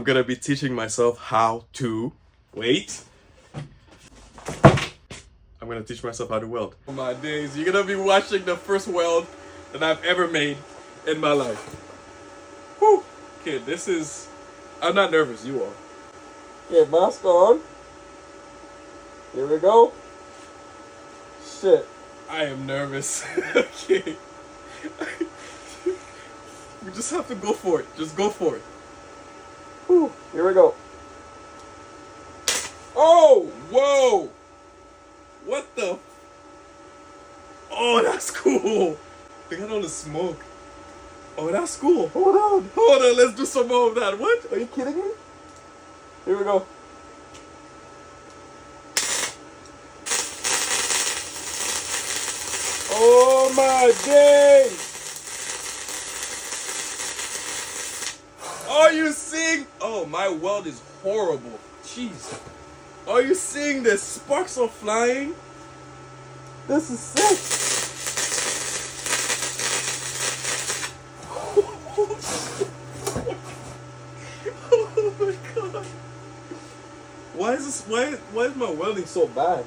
I'm gonna be teaching myself how to wait. I'm gonna teach myself how to weld. Oh my days, you're gonna be watching the first weld that I've ever made in my life. Whew. Okay, this is... I'm not nervous, you are. Okay, mask on. Here we go. Shit. I am nervous. Okay. We just have to go for it. Just go for it. Whew. Here we go. Oh! Whoa! What the... Oh, that's cool. Look at all the smoke. Oh, that's cool. Hold on. Hold on, let's do some more of that. What? Are you kidding me? Here we go. Oh my days! Are you seeing? Oh, my weld is horrible. Jeez. Are you seeing the sparks are flying? This is sick. Oh my god. Why is this? Why is my welding so bad?